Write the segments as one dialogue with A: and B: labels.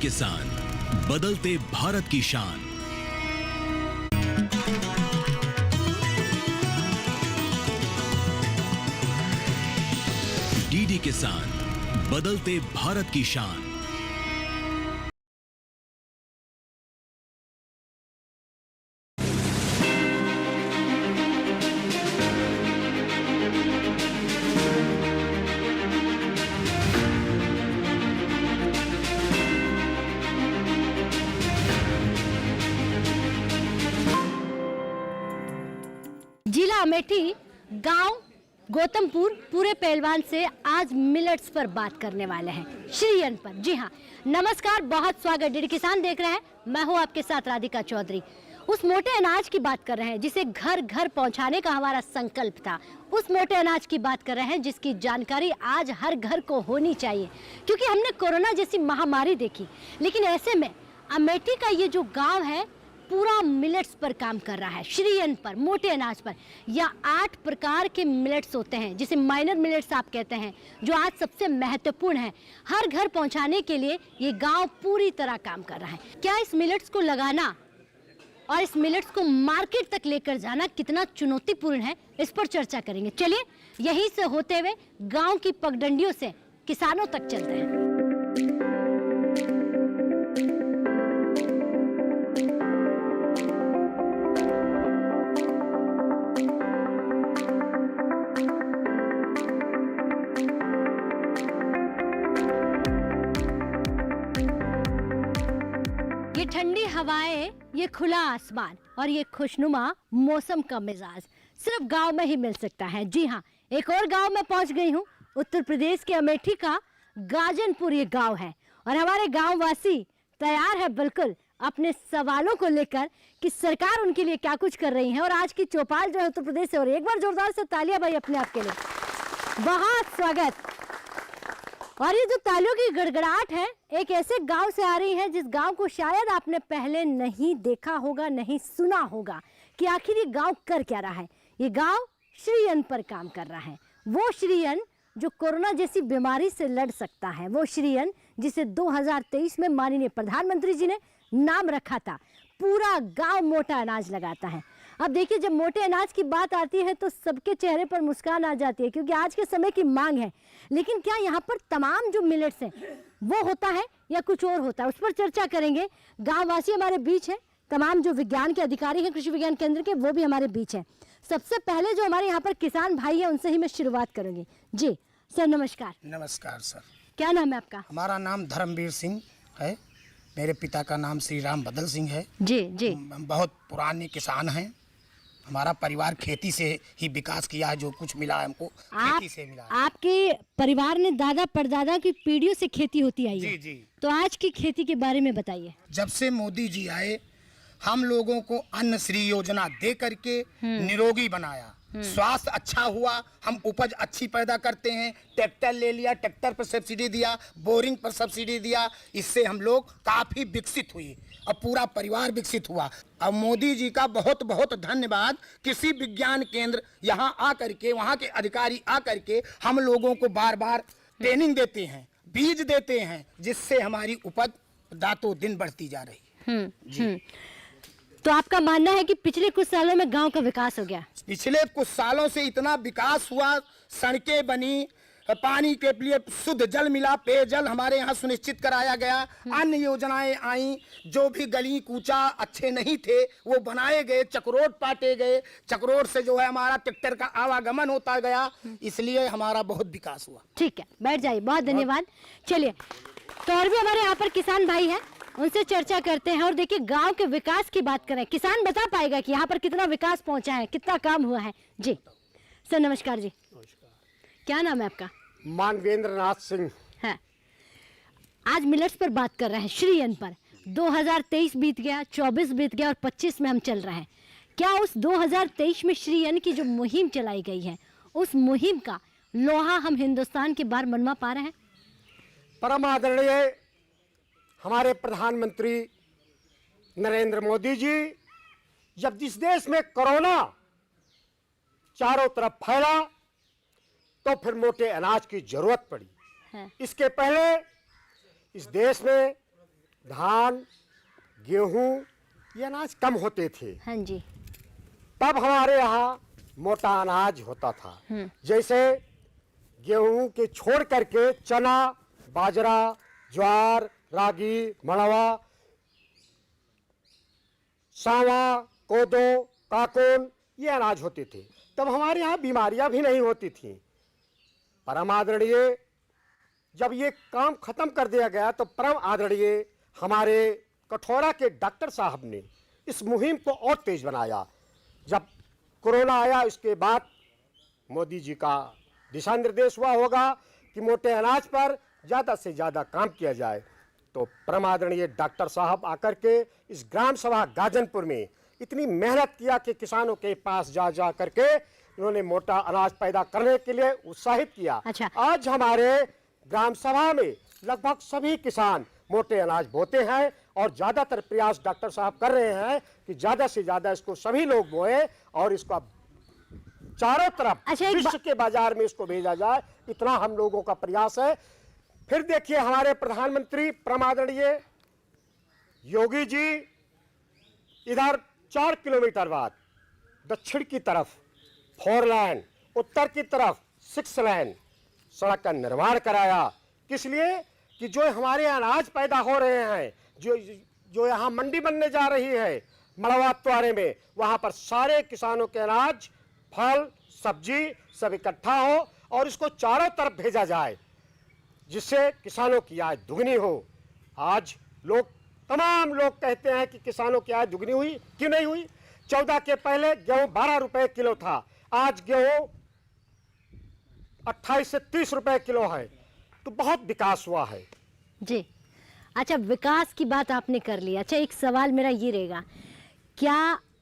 A: किसान, बदलते भारत की शान। डीडी किसान, बदलते भारत की शान।
B: जिला अमेठी, गांव गौतमपुर, पूरे पहलवान से आज मिलेट्स पर बात करने वाले हैं, श्रीअन्न पर। जी हाँ, नमस्कार, बहुत स्वागत। डीडी किसान देख रहे हैं, मैं हूँ आपके साथ राधिका चौधरी। उस मोटे अनाज की बात कर रहे हैं जिसे घर घर पहुंचाने का हमारा संकल्प था। उस मोटे अनाज की बात कर रहे हैं जिसकी जानकारी आज हर घर को होनी चाहिए, क्योंकि हमने कोरोना जैसी महामारी देखी। लेकिन ऐसे में अमेठी का ये जो गाँव है पूरा मिलेट्स पर काम कर रहा है, श्रीअन्न पर, मोटे अनाज पर। या 8 प्रकार के मिलेट्स होते हैं जिसे माइनर मिलेट्स आप कहते हैं, जो आज सबसे महत्वपूर्ण है। हर घर पहुंचाने के लिए ये गांव पूरी तरह काम कर रहा है। क्या इस मिलेट्स को लगाना और इस मिलेट्स को मार्केट तक लेकर जाना कितना चुनौतीपूर्ण है, इस पर चर्चा करेंगे। चलिए यहीं से होते हुए गाँव की पगडंडियों से किसानों तक चलते हैं। ये ठंडी हवाएं, ये खुला आसमान और ये खुशनुमा मौसम का मिजाज सिर्फ गांव में ही मिल सकता है। जी हाँ, एक और गांव में पहुंच गई हूँ। उत्तर प्रदेश के अमेठी का गाजनपुर ये गांव है और हमारे गांव वासी तैयार है बिल्कुल अपने सवालों को लेकर कि सरकार उनके लिए क्या कुछ कर रही है। और आज की चौपाल जो है उत्तर प्रदेश से, और एक बार जोरदार से तालियां भाई अपने आप के लिए, बहुत स्वागत। और ये जो तालियों की गड़गड़ाहट है एक ऐसे गांव से आ रही है जिस गांव को शायद आपने पहले नहीं देखा होगा, नहीं सुना होगा कि आखिर ये गांव कर क्या रहा है। ये गांव श्रीअन्न पर काम कर रहा है। वो श्रीअन्न जो कोरोना जैसी बीमारी से लड़ सकता है, वो श्रीअन्न जिसे 2023 में माननीय प्रधानमंत्री जी ने नाम रखा था। पूरा गांव मोटा अनाज लगाता है। अब देखिए, जब मोटे अनाज की बात आती है तो सबके चेहरे पर मुस्कान आ जाती है, क्योंकि आज के समय की मांग है। लेकिन क्या यहाँ पर तमाम जो मिलेट्स हैं वो होता है या कुछ और होता है, उस पर चर्चा करेंगे। गांववासी हमारे बीच हैं, तमाम जो विज्ञान के अधिकारी हैं कृषि विज्ञान केंद्र के, वो भी हमारे बीच हैं। सबसे पहले जो हमारे यहाँ पर किसान भाई हैं उनसे ही मैं शुरुआत करूँगी। जी सर, नमस्कार।
C: नमस्कार सर।
B: क्या नाम है आपका?
C: हमारा नाम धर्मवीर सिंह है। मेरे पिता का नाम श्री राम बदल सिंह है।
B: जी जी।
C: हम बहुत पुराने किसान हैं। हमारा परिवार खेती से ही विकास किया है। जो कुछ मिला है हमको खेती से मिला है। आपके
B: परिवार ने दादा परदादा की पीढ़ियों से खेती होती आई है।
C: जी जी।
B: तो आज की खेती के बारे में बताइए।
C: जब से मोदी जी आए, हम लोगों को अन्न श्री योजना दे करके निरोगी बनाया, स्वास्थ्य अच्छा हुआ, हम उपज अच्छी पैदा करते हैं। ट्रैक्टर ले लिया, ट्रैक्टर पर सब्सिडी दिया, बोरिंग पर सब्सिडी दिया। इससे हम लोग काफी विकसित हुए और पूरा परिवार विकसित हुआ। अब मोदी जी का बहुत बहुत धन्यवाद। कृषि विज्ञान केंद्र यहाँ आकर के, वहाँ के अधिकारी आकर के हम लोगों को बार बार ट्रेनिंग देते हैं, बीज देते हैं, जिससे हमारी उपज रातों दिन बढ़ती जा रही है। जी।
B: तो आपका मानना है कि पिछले कुछ सालों में गांव का विकास हो गया?
C: पिछले कुछ सालों से इतना विकास हुआ, सड़कें बनी, पानी के लिए शुद्ध जल मिला, पेयजल हमारे यहाँ सुनिश्चित कराया गया, अन्य योजनाएं आई। जो भी गली कूचा अच्छे नहीं थे वो बनाए गए, चक्रोट पाटे गए, चक्रोट से जो है हमारा ट्रैक्टर का आवागमन होता गया, इसलिए हमारा बहुत विकास हुआ।
B: ठीक है, बैठ जाइए, बहुत धन्यवाद। चलिए, तो और भी हमारे यहाँ पर किसान भाई हैं, उनसे चर्चा करते हैं। और देखिए, गांव के विकास की बात करें, किसान बता पाएगा कि यहाँ पर कितना विकास पहुंचा है, कितना काम हुआ है। जी सर, नमस्कार। जी नमस्कार। क्या नाम है आपका?
D: मानवेंद्र नाथ सिंह
B: है। आज मिलेट्स पर बात कर रहे हैं, श्रीअन्न पर। 2023 बीत गया, 24 बीत गया और 25 में हम चल रहे हैं। क्या उस 2023 में श्रीअन्न की जो मुहिम चलाई गई है, उस मुहिम का लोहा हम हिंदुस्तान के बाहर मनवा पा रहे हैं?
D: परम आदरणीय हमारे प्रधानमंत्री नरेंद्र मोदी जी, जब जिस देश में कोरोना चारों तरफ फैला तो फिर मोटे अनाज की जरूरत पड़ी। इसके पहले इस देश में धान, गेहूं ये अनाज कम होते थे,
B: हाँ जी।
D: तब हमारे यहाँ मोटा अनाज होता था। जैसे गेहूं के छोड़ करके चना, बाजरा, ज्वार, रागी, मड़वा, सावा, कोदो, काकोन ये अनाज होते थे। तब हमारे यहाँ बीमारियां भी नहीं होती थीं। परम आदरणीय जब ये काम खत्म कर दिया गया तो परम आदरणीय हमारे कठौरा के डॉक्टर साहब ने इस मुहिम को और तेज बनाया। जब कोरोना आया इसके बाद मोदी जी का दिशा निर्देश हुआ होगा कि मोटे अनाज पर ज़्यादा से ज़्यादा काम किया जाए, तो परम आदरणीय डॉक्टर साहब आकर के इस ग्राम सभा गाजनपुर में इतनी मेहनत किया कि किसानों के पास जा जा करके इन्होंने मोटा अनाज पैदा करने के लिए उत्साहित किया।
B: अच्छा।
D: आज हमारे ग्राम सभा में लगभग सभी किसान मोटे अनाज बोते हैं और ज़्यादातर प्रयास डॉक्टर साहब कर रहे हैं कि ज़्यादा से ज़्यादा इसको सभी लोग बोएं और इसको चारों तरफ
B: अच्छा,
D: विश्व के बाजार में इसको भेजा जाए, इतना हम लोगों का प्रयास है। फिर देखिए हमारे प्रधानमंत्री परम आदरणीय योगी जी इधर 4 किलोमीटर बाद दक्षिण की तरफ 4 लेन, उत्तर की तरफ 6 लेन सड़क का निर्माण कराया। किस लिए कि जो हमारे अनाज पैदा हो रहे हैं, जो यहाँ मंडी बनने जा रही है मड़वा त्वारे में, वहाँ पर सारे किसानों के अनाज, फल, सब्जी सब इकट्ठा हो और इसको चारों तरफ भेजा जाए, जिससे किसानों की आय दुगनी हो। आज तमाम लोग कहते हैं कि किसानों की आय दुगनी हुई, क्यों नहीं हुई? 14 के पहले गेहूं 12 रुपए किलो था, आज गेहूं 28 से 30 रुपए किलो है, तो बहुत विकास हुआ है
B: जी। अच्छा, विकास की बात आपने कर ली। अच्छा, एक सवाल मेरा ये रहेगा, क्या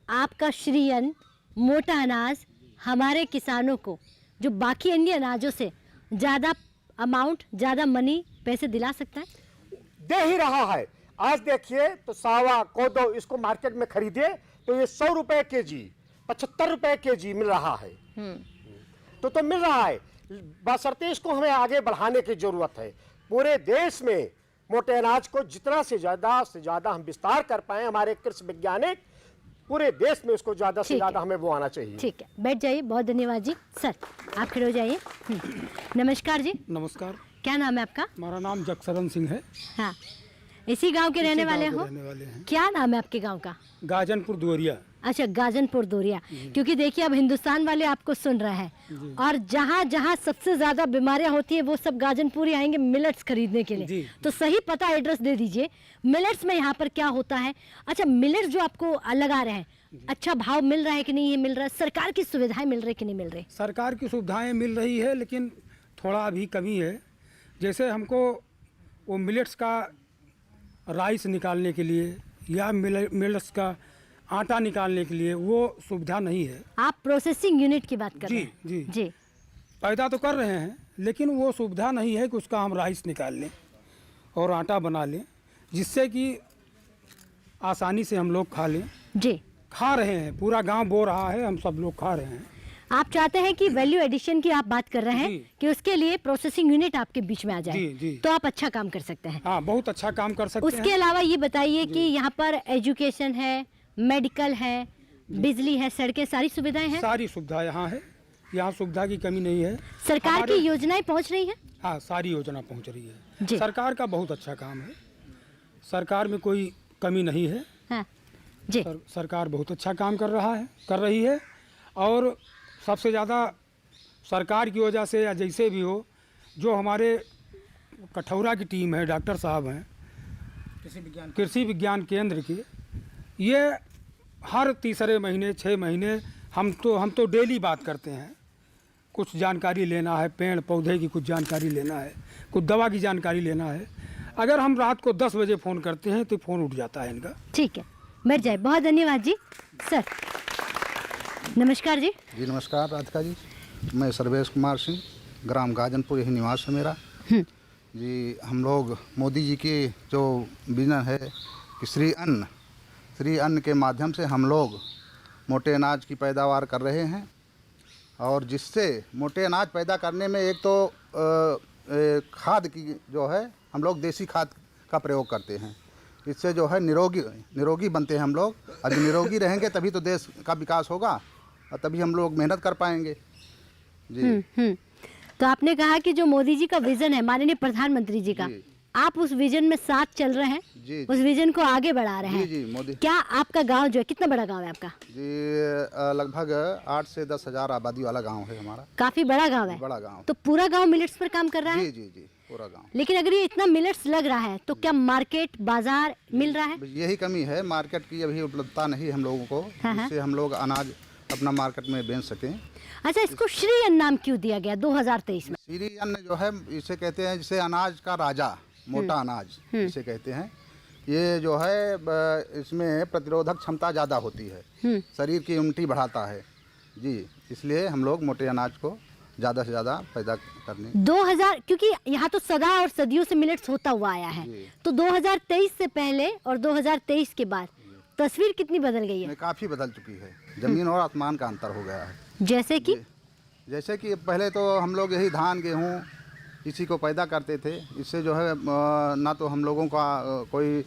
B: आपका श्री अन्न मोटा अनाज हमारे किसानों को जो बाकी अन्य अनाजों से ज़्यादा अमाउंट, ज़्यादा मनी, पैसे दिला सकता है?
D: दे ही रहा है। आज देखिए तो सावा, कोदो इसको मार्केट में खरीदे तो ये 100 रुपए केजी, 75 रुपए केजी मिल रहा है। तो मिल रहा है, बशर्ते इसको हमें आगे बढ़ाने की जरूरत है। पूरे देश में मोटे अनाज को जितना से ज़्यादा हम विस्तार कर पाए, हमारे कृषि वैज्ञानिक पूरे देश में इसको ज़्यादा से ज़्यादा हमें वो आना चाहिए।
B: ठीक है, बैठ जाइए। बहुत धन्यवाद जी। सर आप खड़े हो जाइए। नमस्कार जी।
E: नमस्कार।
B: क्या नाम है आपका?
E: हमारा नाम जगशरण सिंह है।
B: हाँ, इसी गांव के रहने वाले हो?
E: रहने वाले हैं।
B: क्या नाम है आपके गांव का?
E: गाजनपुर दोरिया।
B: अच्छा, गाजनपुर दोरिया। क्योंकि देखिए अब हिंदुस्तान वाले आपको सुन रहे हैं और जहाँ जहाँ सबसे ज्यादा बीमारियां होती है वो सब गाजनपुर ही आएंगे मिलेट्स खरीदने के लिए। तो सही पता एड्रेस दे दीजिए, मिलेट्स में यहाँ पर क्या होता है। अच्छा, मिलेट्स जो आपको लगा रहे हैं, अच्छा भाव मिल रहा है कि नहीं? ये मिल रहा है? सरकार की सुविधाएं मिल रही कि नहीं मिल रही?
E: सरकार की सुविधाएं मिल रही है, लेकिन थोड़ा अभी कमी है। जैसे हमको वो मिलेट्स का राइस निकालने के लिए या मिलेट्स का आटा निकालने के लिए वो सुविधा नहीं है।
B: आप प्रोसेसिंग यूनिट की बात कर रहे हैं?
E: जी
B: जी।
E: पैदा तो कर रहे हैं, लेकिन वो सुविधा नहीं है कि उसका हम राइस निकाल लें और आटा बना लें, जिससे कि आसानी से हम लोग खा लें।
B: जी,
E: खा रहे हैं, पूरा गांव बो रहा है, हम सब लोग खा रहे हैं।
B: आप चाहते हैं कि वैल्यू एडिशन की आप बात कर रहे हैं कि उसके लिए प्रोसेसिंग यूनिट आपके बीच में आ जाए।
E: जी।
B: तो आप अच्छा काम कर सकते हैं।
E: हाँ, बहुत अच्छा काम कर सकते हैं।
B: उसके अलावा ये बताइए कि यहाँ पर एजुकेशन है, मेडिकल है, बिजली है, सड़कें, सारी सुविधाएं हैं?
E: सारी सुविधा यहाँ है, यहाँ सुविधा की कमी नहीं है।
B: सरकार की योजनाएं पहुँच रही हैं?
E: हाँ, सारी योजना पहुँच रही है।
B: जी।
E: सरकार का बहुत अच्छा काम है, सरकार में कोई कमी नहीं है।
B: हाँ जी।
E: सरकार बहुत अच्छा काम कर रही है। और सबसे ज़्यादा सरकार की वजह से या जैसे भी हो, जो हमारे कठौरा की टीम है, डॉक्टर साहब हैं कृषि विज्ञान केंद्र के, ये हर तीसरे महीने 6 महीने हम तो डेली बात करते हैं। कुछ जानकारी लेना है, पेड़ पौधे की कुछ जानकारी लेना है, कुछ दवा की जानकारी लेना है। अगर हम रात को 10 बजे फ़ोन करते हैं तो फ़ोन उठ जाता है इनका।
B: ठीक है, बैठ जाए। बहुत धन्यवाद जी। सर नमस्कार जी।
F: जी नमस्कार राधिका जी, मैं सर्वेश कुमार सिंह, ग्राम गाजनपुर, यही निवास है मेरा जी। हम लोग मोदी जी की जो विजन है कि श्री अन्न के माध्यम से हम लोग मोटे अनाज की पैदावार कर रहे हैं, और जिससे मोटे अनाज पैदा करने में एक तो खाद की जो है हम लोग देसी खाद का प्रयोग करते हैं। इससे जो है निरोगी बनते हैं हम लोग। अभी निरोगी रहेंगे तभी तो देश का विकास होगा और तभी हम लोग मेहनत कर पाएंगे जी।
B: तो आपने कहा कि जो मोदी जी का विजन है, माननीय प्रधानमंत्री जी का,
F: जी।
B: आप उस विजन में साथ चल रहे हैं,
F: जी,
B: उस विजन को आगे बढ़ा रहे हैं।
F: जी मोदी
B: क्या आपका गांव जो है, कितना बड़ा गांव है आपका?
F: जी लगभग 8 से 10 हज़ार आबादी वाला गांव है हमारा।
B: काफी बड़ा गांव है।
F: बड़ा गांव।
B: तो पूरा गांव मिलेट्स पर काम कर रहा है?
F: जी पूरा गांव।
B: लेकिन अगर ये इतना मिलेट्स लग रहा है तो क्या मार्केट बाजार मिल रहा है?
F: यही कमी है, मार्केट की अभी उपलब्धता नहीं हम लोगों को, जिससे हम लोग अनाज अपना मार्केट में बेच सकें।
B: अच्छा, इसको श्री अन्न नाम क्यों दिया गया 2023 में?
F: श्री अन्न जो है इसे कहते हैं, जिसे अनाज का राजा, मोटा अनाज इसे कहते हैं। ये जो है इसमें प्रतिरोधक क्षमता ज़्यादा होती है, शरीर की इम्यूनिटी बढ़ाता है जी, इसलिए हम लोग मोटे अनाज को ज़्यादा से ज़्यादा पैदा करने
B: 2000, क्योंकि यहाँ तो सदा और सदियों से मिलेट्स होता हुआ आया है, तो 2023 से पहले और 2023 के बाद तस्वीर कितनी बदल गई है?
F: काफ़ी बदल चुकी है, जमीन और आसमान का अंतर हो गया है।
B: जैसे कि
F: पहले तो हम लोग यही धान गेहूँ इसी को पैदा करते थे, इससे जो है ना तो हम लोगों का कोई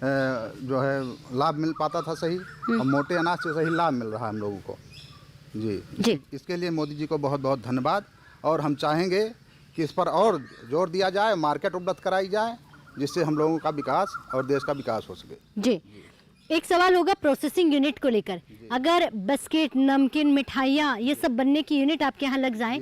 F: जो है लाभ मिल पाता था सही, और मोटे अनाज से सही लाभ मिल रहा है हम लोगों को जी। इसके लिए मोदी जी को बहुत बहुत धन्यवाद, और हम चाहेंगे कि इस पर और जोर दिया जाए, मार्केट उपलब्ध कराई जाए, जिससे हम लोगों का विकास और देश का विकास हो सके
B: जी। एक सवाल होगा प्रोसेसिंग यूनिट को लेकर, अगर बिस्किट, नमकीन, मिठाइयाँ ये सब बनने की यूनिट आपके यहाँ लग जाए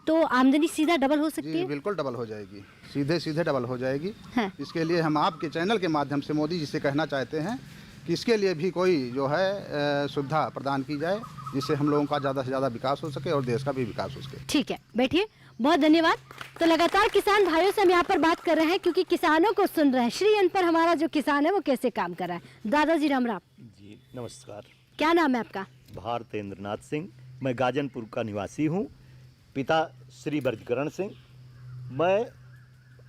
B: तो आमदनी सीधा डबल हो सकती है?
F: बिल्कुल डबल हो जाएगी, सीधे डबल हो जाएगी।
B: हाँ।
F: इसके लिए हम आपके चैनल के माध्यम से मोदी जी से कहना चाहते हैं कि इसके लिए भी कोई जो है सुविधा प्रदान की जाए, जिससे हम लोगों का ज़्यादा से ज़्यादा विकास हो सके और देश का भी विकास हो सके।
B: ठीक है, बैठिए, बहुत धन्यवाद। तो लगातार किसान भाइयों से हम यहाँ पर बात कर रहे हैं, क्योंकि किसानों को सुन रहे हैं, श्री अन्न पर हमारा जो किसान है वो कैसे काम कर रहा है। दादाजी राम राम
G: जी, नमस्कार।
B: क्या नाम है आपका?
G: भारतेंद्र नाथ सिंह, मैं गाजनपुर का निवासी हूँ, पिता श्री ब्रजकरण सिंह। मैं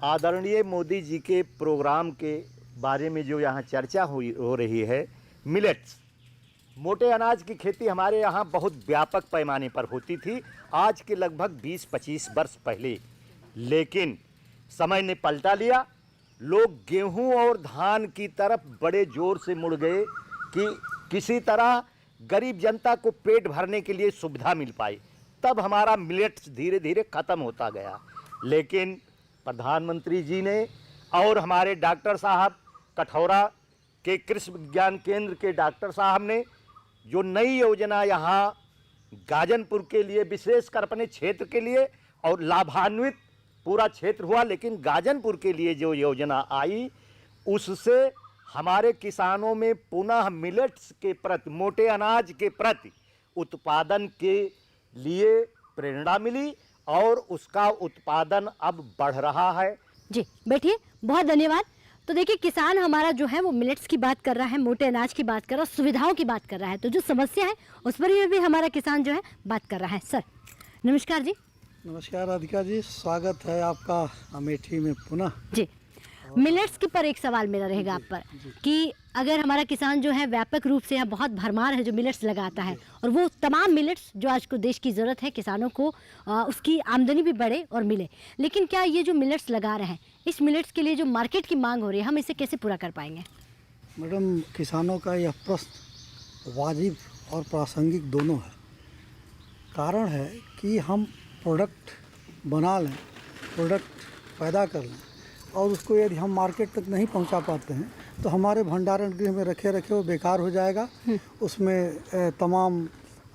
G: आदरणीय मोदी जी के प्रोग्राम के बारे में जो यहाँ चर्चा हो रही है, मिलेट्स, मोटे अनाज की खेती हमारे यहाँ बहुत व्यापक पैमाने पर होती थी आज के लगभग 20-25 वर्ष पहले, लेकिन समय ने पलटा लिया। लोग गेहूं और धान की तरफ बड़े जोर से मुड़ गए कि किसी तरह गरीब जनता को पेट भरने के लिए सुविधा मिल पाई, तब हमारा मिलेट्स धीरे धीरे ख़त्म होता गया। लेकिन प्रधानमंत्री जी ने और हमारे डॉक्टर साहब, कठौरा के कृषि विज्ञान केंद्र के डॉक्टर साहब ने जो नई योजना यहाँ गाजनपुर के लिए, विशेषकर अपने क्षेत्र के लिए, और लाभान्वित पूरा क्षेत्र हुआ, लेकिन गाजनपुर के लिए जो योजना आई उससे हमारे किसानों में पुनः मिलेट्स के प्रति, मोटे अनाज के प्रति उत्पादन के लिए प्रेरणा मिली और उसका उत्पादन अब बढ़ रहा है
B: जी। बैठिए, बहुत धन्यवाद। तो देखिए, किसान हमारा जो है वो मिलेट्स की बात कर रहा है, मोटे अनाज की बात कर रहा है, सुविधाओं की बात कर रहा है, तो जो समस्या है उस पर भी हमारा किसान जो है बात कर रहा है। सर नमस्कार जी।
H: नमस्कार राधिका जी, स्वागत है आपका अमेठी में पुनः
B: जी। मिलेट्स के पर एक सवाल मेरा रहेगा आप पर कि अगर हमारा किसान जो है व्यापक रूप से, यहाँ बहुत भरमार है जो मिलेट्स लगाता है, और वो तमाम मिलेट्स जो आज को देश की ज़रूरत है, किसानों को उसकी आमदनी भी बढ़े और मिले, लेकिन क्या ये जो मिलेट्स लगा रहे हैं, इस मिलेट्स के लिए जो मार्केट की मांग हो रही है, हम इसे कैसे पूरा कर पाएंगे?
H: मैडम, किसानों का यह प्रश्न वाजिब और प्रासंगिक दोनों है। कारण है कि हम प्रोडक्ट बना लें, प्रोडक्ट पैदा कर लें, और उसको यदि हम मार्केट तक नहीं पहुंचा पाते हैं तो हमारे भंडारण गृह में रखे वो बेकार हो जाएगा। उसमें तमाम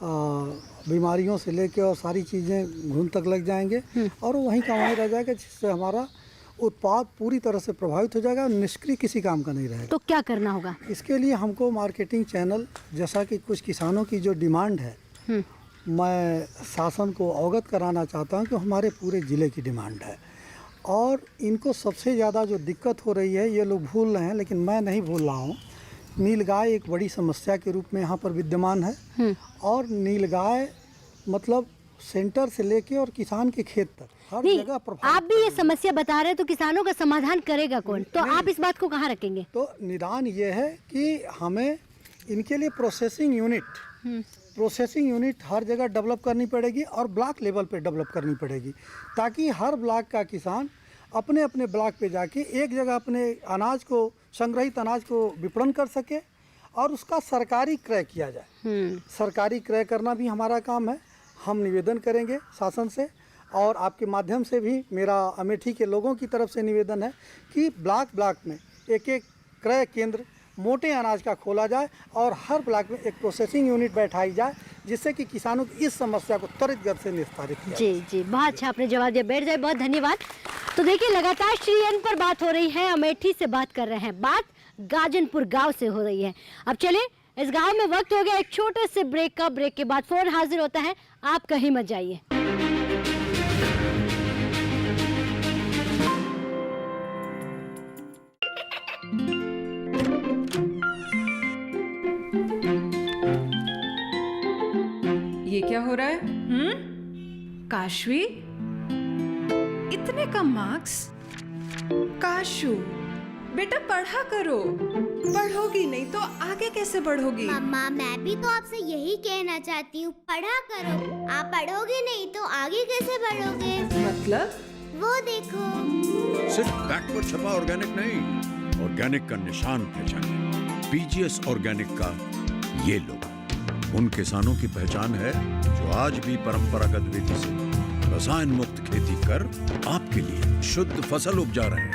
H: बीमारियों से लेके और सारी चीज़ें घुन तक लग जाएंगे और वहीं का वहीं रह जाएगा, जिससे हमारा उत्पाद पूरी तरह से प्रभावित हो जाएगा और निष्क्रिय किसी काम का नहीं रहेगा।
B: तो क्या करना होगा
H: इसके लिए? हमको मार्केटिंग चैनल, जैसा कि कुछ किसानों की जो डिमांड है, मैं शासन को अवगत कराना चाहता हूं कि हमारे पूरे ज़िले की डिमांड है, और इनको सबसे ज़्यादा जो दिक्कत हो रही है, ये लोग भूल रहे हैं लेकिन मैं नहीं भूल रहा हूँ, नीलगाय एक बड़ी समस्या के रूप में यहाँ पर विद्यमान है। और नीलगाय मतलब सेंटर से लेके और किसान के खेत तक हर जगह प्रभाव।
B: आप भी ये समस्या बता रहे हैं, तो किसानों का समाधान करेगा कौन? तो आप इस बात को कहाँ रखेंगे?
H: तो निदान ये है कि हमें इनके लिए प्रोसेसिंग यूनिट हर जगह डेवलप करनी पड़ेगी और ब्लॉक लेवल पे डेवलप करनी पड़ेगी, ताकि हर ब्लॉक का किसान अपने अपने ब्लॉक पे जाके एक जगह अपने अनाज को संग्रहित अनाज को विपणन कर सके और उसका सरकारी क्रय किया जाए। सरकारी क्रय करना भी हमारा काम है। हम निवेदन करेंगे शासन से और आपके माध्यम से भी मेरा अमेठी के लोगों की तरफ से निवेदन है कि ब्लॉक ब्लॉक में एक एक क्रय केंद्र मोटे अनाज का खोला जाए और हर ब्लॉक में एक प्रोसेसिंग यूनिट बैठाई जाए, जिससे कि किसानों की इस समस्या को त्वरित गति से निस्तारित किया
B: जी जी, बहुत अच्छा आपने जवाब दिया। बैठ जाए, बहुत धन्यवाद। तो देखिए, लगातार श्री अन्न पर बात हो रही है, अमेठी से बात कर रहे हैं, बात गाजनपुर गांव से हो रही है। अब चले इस गांव में वक्त हो गया एक छोटे से ब्रेक का। ब्रेक के बाद फोन हाजिर होता है, आप कहीं मत जाइए।
I: ये क्या हो रहा है? काशवी, इतने कम मार्क्स? काशू बेटा पढ़ा करो, पढ़ोगी नहीं तो आगे कैसे बढ़ोगी?
J: मम्मा, मैं भी तो आपसे यही कहना चाहती हूँ, पढ़ा करो। आप पढ़ोगे नहीं तो आगे कैसे बढ़ोगे?
I: मतलब?
J: वो देखो।
K: सिर्फ बैक पर छपा ऑर्गेनिक नहीं, ऑर्गेनिक का निशान पहचाने। पीजीएस ऑर्गेनिक का ये लोगो उन किसानों की पहचान है जो आज भी परंपरागत विधि से रसायन मुक्त खेती कर आपके लिए शुद्ध फसल उपजा रहे हैं।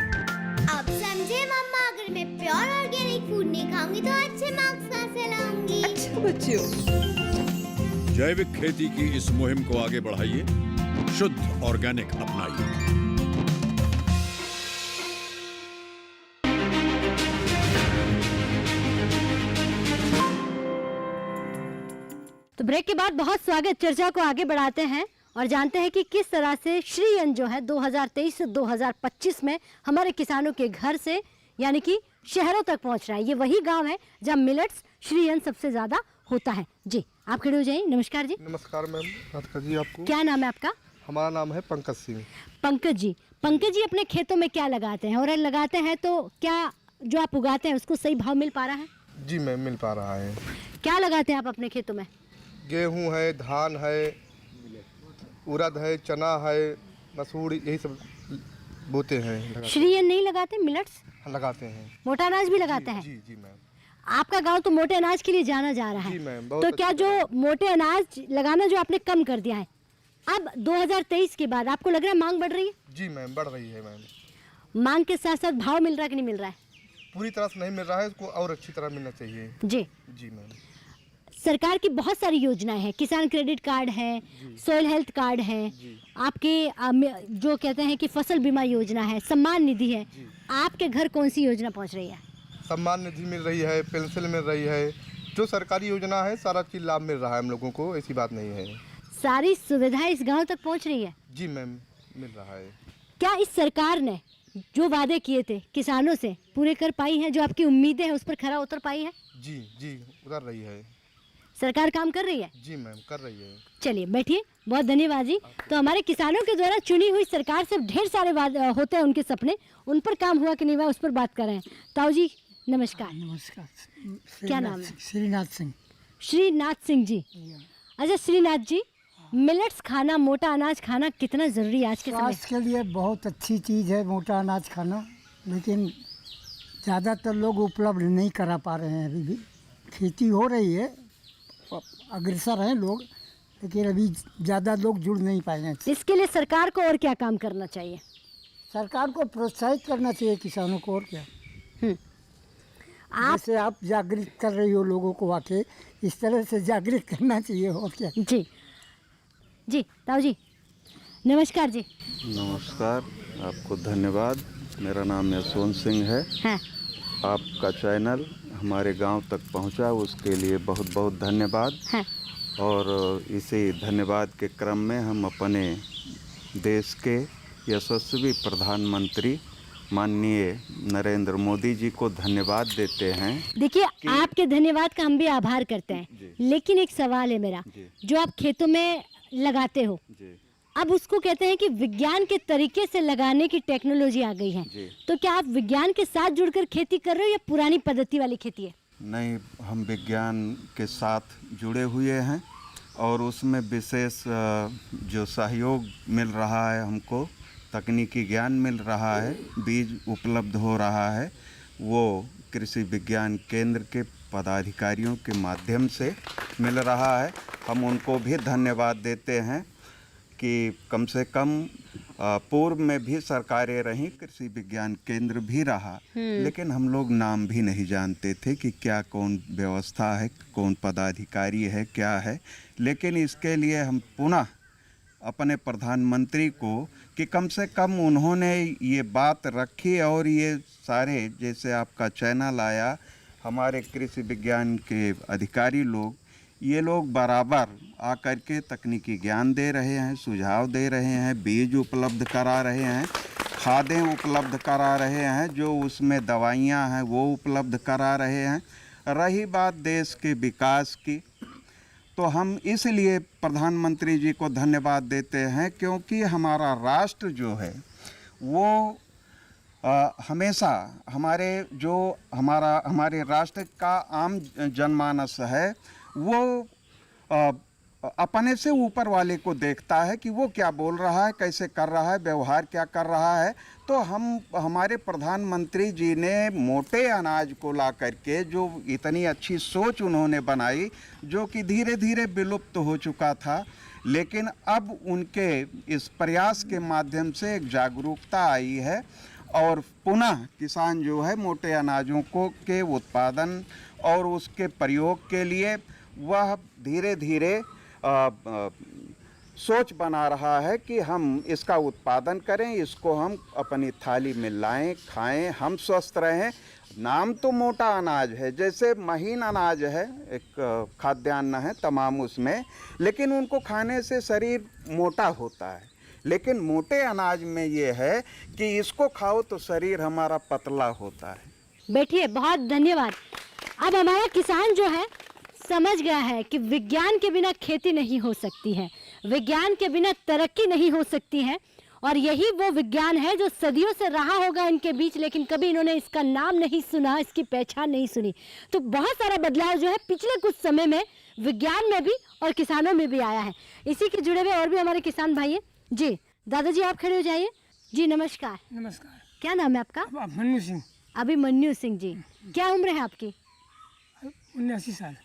J: अब समझे मम्मा, अगर मैं प्योर ऑर्गेनिक फूड नहीं खाऊंगी तो अच्छे मार्क्स कहाँ से लाऊंगी?
I: अच्छा बच्चों,
K: जैविक खेती की इस मुहिम को आगे बढ़ाइए, शुद्ध ऑर्गेनिक अपनाइए।
B: तो ब्रेक के बाद बहुत स्वागत, चर्चा को आगे बढ़ाते हैं और जानते हैं कि किस तरह से श्री अन्न जो है 2023 से 2025 में हमारे किसानों के घर से यानी कि शहरों तक पहुंच रहा है। ये वही गांव है जहां मिलेट्स श्री अन्न सबसे ज्यादा होता है। जी, आप खड़े हो जाइए। नमस्कार जी।
D: नमस्कार मैम, बात कर जी आपको।
B: क्या नाम है आपका?
D: हमारा नाम है पंकज सिंह।
B: पंकज जी, पंकज जी अपने खेतों में क्या लगाते हैं और अगर लगाते हैं तो क्या जो आप उगाते हैं उसको सही भाव मिल पा रहा है?
D: जी मैम, मिल पा रहा है।
B: क्या लगाते हैं आप अपने खेतों में?
D: गेहूँ है, धान है, उड़द है, चना है, मसूर, यही सब बोते हैं।
B: श्री अन्न नहीं लगाते, मिलेट्स
D: लगाते हैं।
B: मोटा अनाज भी लगाते हैं?
D: जी जी मैम।
B: आपका गांव तो मोटे अनाज के लिए जाना जा रहा है।
D: जी मैम, बहुत
B: तो क्या जो मोटे अनाज लगाना जो आपने कम कर दिया है, अब 2023 के बाद आपको लग रहा है मांग बढ़ रही है?
D: जी मैम, बढ़ रही है मैम।
B: मांग के साथ साथ भाव मिल रहा है कि नहीं मिल रहा है?
D: पूरी तरह से नहीं मिल रहा है, इसको और अच्छी तरह मिलना चाहिए।
B: जी
D: जी मैम।
B: सरकार की बहुत सारी योजनाएं हैं, किसान क्रेडिट कार्ड है, सोइल हेल्थ कार्ड है, आपके जो कहते हैं कि फसल बीमा योजना है, सम्मान निधि है। आपके घर कौन सी योजना पहुंच रही है?
D: सम्मान निधि मिल रही है, पेंशन मिल रही है, जो सरकारी योजना है सारा चीज लाभ मिल रहा है हम लोगों को, ऐसी बात नहीं है।
B: सारी सुविधाएं इस गांव तक पहुंच रही है?
D: जी मैम, मिल रहा है।
B: क्या इस सरकार ने जो वादे किए थे किसानों से पूरे कर पाई है? जो आपकी उम्मीदें हैं उस पर खरा उतर पाई है?
D: जी जी, उतर रही है।
B: सरकार काम कर रही है?
D: जी मैम, कर रही है।
B: चलिए बैठिए, बहुत धन्यवाद जी। तो हमारे किसानों के द्वारा चुनी हुई सरकार से ढेर सारे होते हैं उनके सपने, उन पर काम हुआ कि नहीं हुआ उस पर बात कर रहे हैं। ताऊ जी नमस्कार।
H: नमस्कार।
B: क्या नाम है?
H: श्रीनाथ सिंह।
B: श्रीनाथ सिंह जी। अच्छा श्रीनाथ जी, मिलेट्स खाना, मोटा अनाज खाना कितना ज़रूरी है आज के समय?
H: स्वास्थ्य के लिए बहुत अच्छी चीज़ है मोटा अनाज खाना, लेकिन ज़्यादातर लोग उपलब्ध नहीं करा पा रहे हैं। अभी भी खेती हो रही है, अग्रसर हैं लोग, लेकिन अभी ज़्यादा लोग जुड़ नहीं पाए हैं।
B: इसके लिए सरकार को और क्या काम करना चाहिए?
H: सरकार को प्रोत्साहित करना चाहिए किसानों को, और क्या। जैसे आप जागृत कर रही हो लोगों को, आके इस तरह से जागृत करना चाहिए, और क्या।
B: जी जी, ताऊ जी नमस्कार जी।
L: नमस्कार, आपको धन्यवाद। मेरा नाम यशवंत सिंह है।
B: हाँ।
L: आपका चैनल हमारे गांव तक पहुंचा, उसके लिए बहुत बहुत धन्यवाद।
B: हाँ।
L: और इसी धन्यवाद के क्रम में हम अपने देश के यशस्वी प्रधानमंत्री माननीय नरेंद्र मोदी जी को धन्यवाद देते हैं।
B: देखिए, आपके धन्यवाद का हम भी आभार करते हैं, लेकिन एक सवाल है मेरा, जो आप खेतों में लगाते हो, अब उसको कहते हैं कि विज्ञान के तरीके से लगाने की टेक्नोलॉजी आ गई है, तो क्या आप विज्ञान के साथ जुड़कर खेती कर रहे हो या पुरानी पद्धति वाली खेती है?
L: नहीं, हम विज्ञान के साथ जुड़े हुए हैं और उसमें विशेष जो सहयोग मिल रहा है हमको, तकनीकी ज्ञान मिल रहा है, बीज उपलब्ध हो रहा है, वो कृषि विज्ञान केंद्र के पदाधिकारियों के माध्यम से मिल रहा है। हम उनको भी धन्यवाद देते हैं कि कम से कम पूर्व में भी सरकारें रहीं, कृषि विज्ञान केंद्र भी रहा, लेकिन हम लोग नाम भी नहीं जानते थे कि क्या कौन व्यवस्था है, कौन पदाधिकारी है, क्या है। लेकिन इसके लिए हम पुनः अपने प्रधानमंत्री को कि कम से कम उन्होंने ये बात रखी और ये सारे जैसे आपका चैनल आया, हमारे कृषि विज्ञान के अधिकारी लोग, ये लोग बराबर आकर के तकनीकी ज्ञान दे रहे हैं, सुझाव दे रहे हैं, बीज उपलब्ध करा रहे हैं, खादें उपलब्ध करा रहे हैं, जो उसमें दवाइयाँ हैं वो उपलब्ध करा रहे हैं। रही बात देश के विकास की, तो हम इसलिए प्रधानमंत्री जी को धन्यवाद देते हैं क्योंकि हमारा राष्ट्र जो है वो हमेशा हमारे राष्ट्र का आम जनमानस है वो अपने से ऊपर वाले को देखता है कि वो क्या बोल रहा है, कैसे कर रहा है, व्यवहार क्या कर रहा है। तो हमारे प्रधानमंत्री जी ने मोटे अनाज को ला करके जो इतनी अच्छी सोच उन्होंने बनाई, जो कि धीरे धीरे विलुप्त हो चुका था, लेकिन अब उनके इस प्रयास के माध्यम से एक जागरूकता आई है और पुनः किसान जो है मोटे अनाजों के उत्पादन और उसके प्रयोग के लिए वह धीरे धीरे सोच बना रहा है कि हम इसका उत्पादन करें, इसको हम अपनी थाली में लाएं, खाएं, हम स्वस्थ रहें। नाम तो मोटा अनाज है, जैसे महीन अनाज है, एक खाद्यान्न है तमाम उसमें, लेकिन उनको खाने से शरीर मोटा होता है। लेकिन मोटे अनाज में ये है कि इसको खाओ तो शरीर हमारा पतला होता है।
B: बैठिए, बहुत धन्यवाद। अब हमारा किसान जो है समझ गया है कि विज्ञान के बिना खेती नहीं हो सकती है, विज्ञान के बिना तरक्की नहीं हो सकती है, और यही वो विज्ञान है जो सदियों से रहा होगा इनके बीच, लेकिन कभी इन्होंने इसका नाम नहीं सुना, इसकी पहचान नहीं सुनी। तो बहुत सारा बदलाव जो है पिछले कुछ समय में विज्ञान में भी और किसानों में भी आया है। इसी के जुड़े हुए और भी हमारे किसान भाई हैं। जी दादाजी, आप खड़े हो जाइए। जी नमस्कार।
E: नमस्कार।
B: क्या नाम है आपका?
E: मन्नू सिंह।
B: अभिमन्यु सिंह जी। क्या उम्र है आपकी?
E: 79 साल।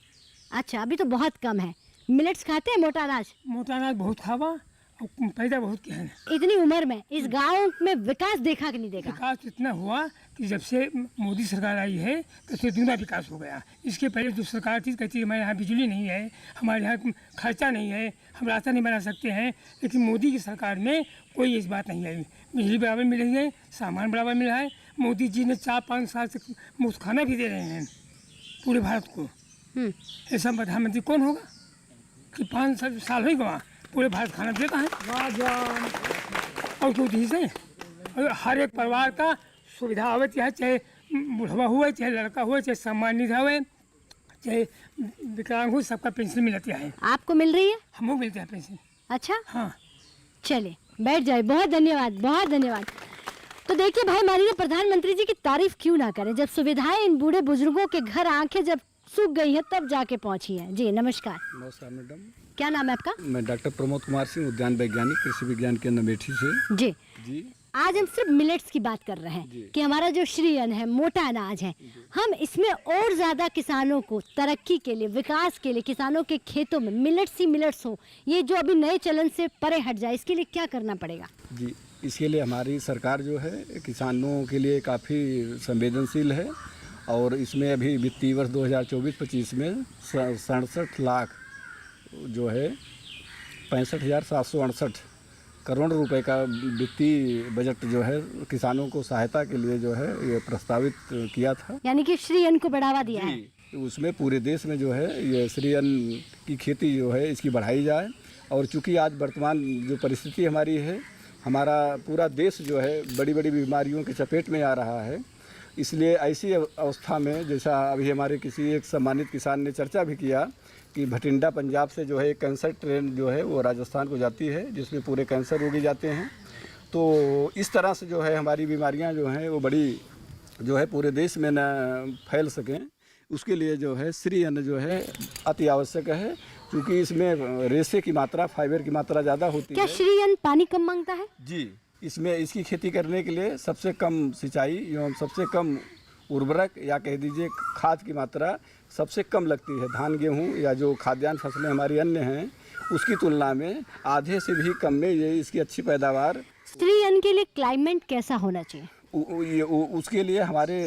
B: अच्छा, अभी तो बहुत कम है। मिलेट्स खाते हैं? मोटा अनाज?
E: मोटा अनाज बहुत खावा और पैदा बहुत किया है।
B: इतनी उम्र में इस गांव में विकास देखा कि नहीं देखा?
E: विकास इतना हुआ कि जब से मोदी सरकार आई है तब से दूना विकास हो गया। इसके पहले जो सरकार थी कहती है हमारे यहाँ बिजली नहीं है, हमारे यहाँ खर्चा नहीं है, हम रास्ता नहीं बना सकते हैं, लेकिन मोदी की सरकार में कोई इस बात नहीं आई। बिजली बराबर मिल रही है, सामान बराबर मिल रहा है। मोदी जी ने 4-5 साल से मुफ्त खाना भी दे रहे हैं पूरे भारत को। ऐसा प्रधानमंत्री कौन होगा कि 5 साल ही गवा पूरे भारत खाना देता है। और जो चीज़ है और हर एक परिवार का सुविधा आवे, चाहे बुढ़वा हुए, चाहे लड़का हुए, चाहे सम्मानित हुए, चाहे विकलांग हो, सबका पेंशन मिलती है।
B: आपको मिल रही है?
E: हमको मिलता है पेंशन।
B: अच्छा,
E: हाँ।
B: चलिए बैठ जाए। बहुत धन्यवाद, बहुत धन्यवाद। तो देखिए भाई, माननीय प्रधानमंत्री जी की तारीफ क्यों ना करें, जब सुविधाएं इन बूढ़े बुजुर्गों के घर आंखें जब सूख गई है तब जाके पहुंची है। जी नमस्कार।
M: नमस्कार मैडम।
B: क्या नाम है आपका?
M: मैं डॉक्टर प्रमोद कुमार सिंह, उद्यान वैज्ञानिक, कृषि विज्ञान केंद्र अमेठी से।
B: जी
M: जी।
B: आज हम सिर्फ मिलेट्स की बात कर रहे हैं कि हमारा जो श्री अन्न है, मोटा अनाज है, हम इसमें और ज़्यादा किसानों को तरक्की के लिए, विकास के लिए, किसानों के खेतों में मिलेट्स ही मिलेट्स हो, ये जो अभी नए चलन से परे हट जाए, इसके लिए क्या करना पड़ेगा?
M: जी, इसके लिए हमारी सरकार जो है किसानों के लिए काफ़ी संवेदनशील है और इसमें अभी वित्तीय वर्ष 2024-25 में 67 लाख जो है 65,768 करोड़ रुपए का वित्तीय बजट जो है किसानों को सहायता के लिए जो है ये प्रस्तावित किया था।
B: यानी कि श्री अन्न को बढ़ावा दिया है।
M: उसमें पूरे देश में जो है ये श्री अन्न की खेती जो है इसकी बढ़ाई जाए। और चूँकि आज वर्तमान जो परिस्थिति हमारी है, हमारा पूरा देश जो है बड़ी बड़ी बीमारियों की चपेट में आ रहा है, इसलिए ऐसी अवस्था में जैसा अभी हमारे किसी एक सम्मानित किसान ने चर्चा भी किया कि भटिंडा पंजाब से जो है एक कैंसर ट्रेन जो है वो राजस्थान को जाती है, जिसमें पूरे कैंसर रोगी जाते हैं। तो इस तरह से जो है हमारी बीमारियां जो हैं वो बड़ी जो है पूरे देश में न फैल सकें, उसके लिए जो है श्री अन्न जो है अति आवश्यक है, क्योंकि इसमें रेशे की मात्रा, फाइबर की मात्रा ज़्यादा होती है।
B: क्या श्री अन्न पानी कम मांगता है?
M: जी, इसमें इसकी खेती करने के लिए सबसे कम सिंचाई एवं सबसे कम उर्वरक या कह दीजिए खाद की मात्रा सबसे कम लगती है। धान गेहूँ या जो खाद्यान्न फसलें हमारी अन्य हैं उसकी तुलना में आधे से भी कम में ये इसकी अच्छी पैदावार।
B: स्त्री अन्न के लिए क्लाइमेट कैसा होना चाहिए?
M: उसके लिए हमारे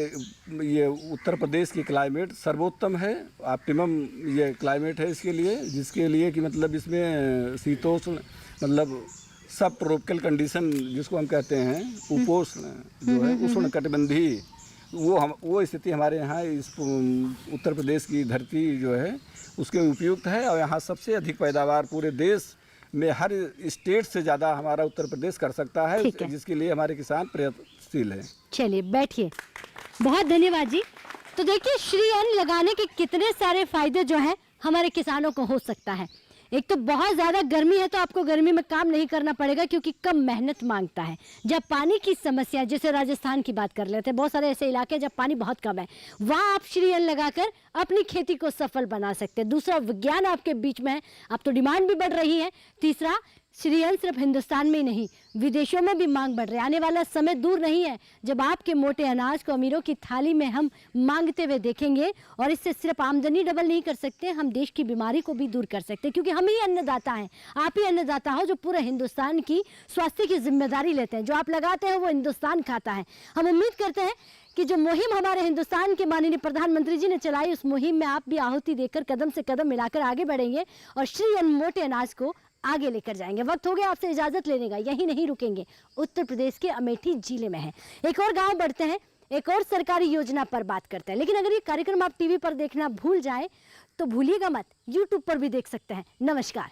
M: ये उत्तर प्रदेश की क्लाइमेट सर्वोत्तम है, ऑप्टिमम ये क्लाइमेट है इसके लिए, जिसके लिए कि मतलब इसमें शीतोष्ण मतलब सब ट्रॉपिकल कंडीशन जिसको हम कहते हैं, उपोष्ण जो है उष्ण कटिबंधीय, वो स्थिति हमारे यहाँ इस उत्तर प्रदेश की धरती जो है उसके उपयुक्त है। और यहाँ सबसे अधिक पैदावार पूरे देश में हर स्टेट से ज़्यादा हमारा उत्तर प्रदेश कर सकता है, जिसके लिए हमारे किसान प्रयत्नशील हैं।
B: चलिए बैठिए, बहुत धन्यवाद जी। तो देखिए श्री अन्न लगाने के कितने सारे फायदे जो है हमारे किसानों को हो सकता है। एक तो बहुत ज़्यादा गर्मी है तो आपको गर्मी में काम नहीं करना पड़ेगा क्योंकि कम मेहनत मांगता है। जब पानी की समस्या, जैसे राजस्थान की बात कर लेते हैं, बहुत सारे ऐसे इलाके जब पानी बहुत कम है, वहाँ आप श्री अन्न लगाकर अपनी खेती को सफल बना सकते हैं। दूसरा, विज्ञान आपके बीच में है, अब तो डिमांड भी बढ़ रही है। तीसरा, श्री अन्न सिर्फ हिंदुस्तान में ही नहीं विदेशों में भी मांग बढ़ रही है। आने वाला समय दूर नहीं है जब आपके मोटे अनाज को अमीरों की थाली में हम मांगते हुए देखेंगे। और इससे सिर्फ आमदनी डबल नहीं कर सकते, हम देश की बीमारी को भी दूर कर सकते हैं, क्योंकि हम ही अन्नदाता हैं। आप ही अन्नदाता हो जो पूरे हिंदुस्तान की स्वास्थ्य की जिम्मेदारी लेते हैं। जो आप लगाते हैं वो हिंदुस्तान खाता है। हम उम्मीद करते हैं कि जो मुहिम हमारे हिंदुस्तान के माननीय प्रधानमंत्री जी ने चलाई, उस मुहिम में आप भी आहुति देकर कदम से कदम मिलाकर आगे बढ़ेंगे और श्री अन्न मोटे अनाज को आगे लेकर जाएंगे। वक्त हो गया आपसे इजाजत लेने का, यही नहीं रुकेंगे, उत्तर प्रदेश के अमेठी जिले में है। एक और गांव बढ़ते हैं, एक और सरकारी योजना पर बात करते हैं। लेकिन अगर ये कार्यक्रम आप टीवी पर देखना भूल जाए तो भूलिएगा मत, यूट्यूब पर भी देख सकते हैं। नमस्कार।